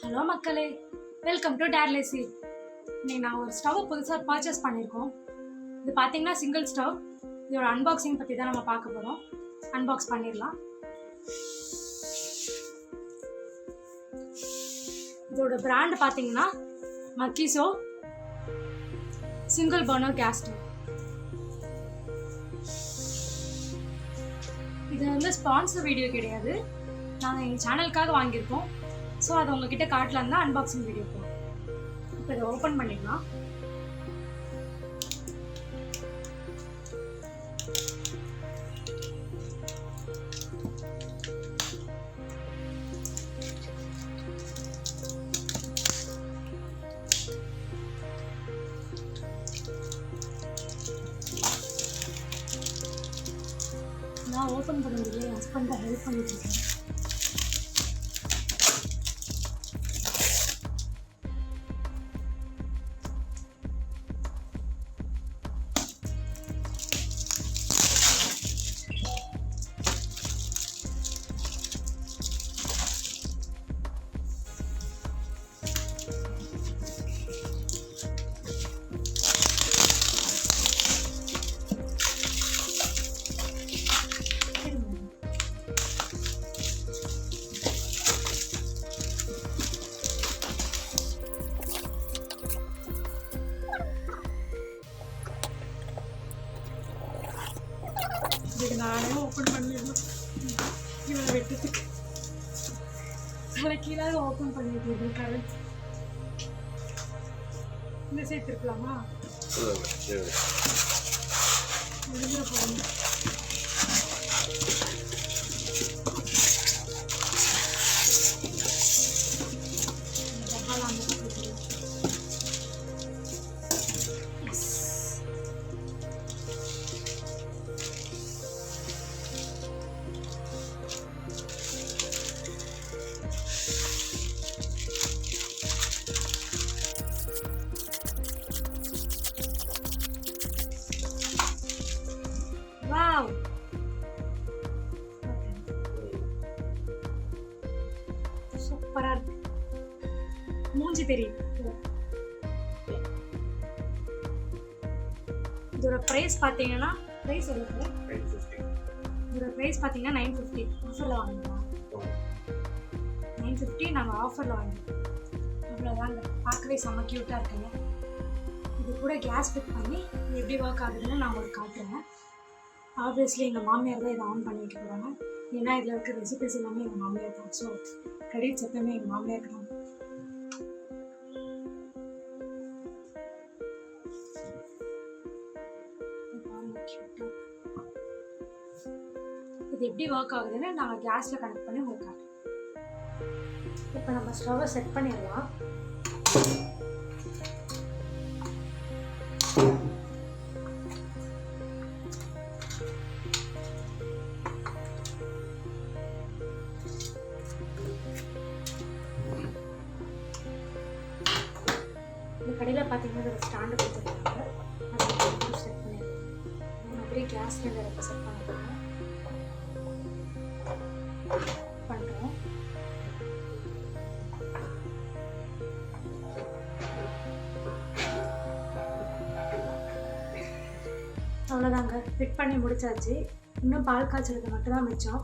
Hello மக்களே, welcome to டேர்லேசி. இன்னைக்கு நான் ஒரு ஸ்டவ் புதுசாக பர்ச்சேஸ் பண்ணியிருக்கோம். இது பார்த்தீங்கன்னா சிங்கிள் ஸ்டவ். இதோட அன்பாக்சிங் பற்றி தான் நம்ம பார்க்க போகிறோம். அன்பாக்ஸ் பண்ணிடலாம். இதோட பிராண்ட் பார்த்தீங்கன்னா MACIZO single burner gas stove. இது வந்து ஸ்பான்சர் வீடியோ கிடையாது, நாங்கள் எங்கள் சேனலுக்காக வாங்கியிருக்கோம். ஸோ அதை உங்ககிட்ட காட்டலாம் தான் அன்பாக்சிங் வீடியோ போகும். இப்போ இதை ஓப்பன் பண்ணிக்கலாம். நான் ஓப்பன் பண்ண முடியல, என் ஹஸ்பண்ட் தான் ஹெல்ப் பண்ணிட்டு இருக்கேன். இதுக்கு நானே ஓப்பன் பண்ணிடணும். இவனை வெட்டத்துக்கு தலைக்கீழாக ஓப்பன் பண்ணிட்டு இருக்கேன். கரெக்ட். இந்த சைட் இருக்கலாமா? முடிஞ்சிட போகணும். வாவ், சூப்பரா இருக்கு. மூஞ்சி தெரியுது. இதோட பிரைஸ் பார்த்தீங்கன்னா இதோட பிரைஸ் பார்த்தீங்கன்னா 950. ஆஃபரில் வாங்கிக்கலாம். 950 நாங்கள் ஆஃபரில் வாங்கிட்டோம். அவ்வளோதாங்க. பார்க்கவே செம்ம க்யூட்டாக இருக்குங்க. இது கூட கேஸ் ஃபிட் பண்ணி இது எப்படி ஒர்க் ஆகுதுன்னு நான் உங்களுக்கு காட்டுறேன். ஆப்வியஸ்லி எங்கள் மாமியார் தான் இதை ஆன் பண்ணிட்டு போகிறாங்க. ஏன்னா இதில் இருக்க ரெசிபிஸ் எல்லாமே எங்கள் மாமியார் தான். ஸோ கிரெடிட்ஸ் எப்பவுமே எங்கள் மாமியாருக்கு தான். இது எப்படி ஒர்க் ஆகுதுன்னு நாங்கள் கேஸில் கனெக்ட் பண்ணி உங்களுக்கு காட்டுறோம். இப்போ நம்ம ஸ்டவ்வை செட் பண்ணிடலாம். இந்த கடையில் பார்த்தீங்கன்னா ஒரு ஸ்டாண்டு கொடுத்துருக்காங்க. அதை செட் பண்ணிடுவோம். இந்த மாதிரி கேஸ் சிலிண்டரை இப்போ செட் பண்ணிடுவோம். பண்ணுறோம். அவ்வளோதாங்க, ஃபிட் பண்ணி முடிச்சாச்சு. இன்னும் பால் காய்ச்சலுக்கு மட்டும் தான் மிச்சம்.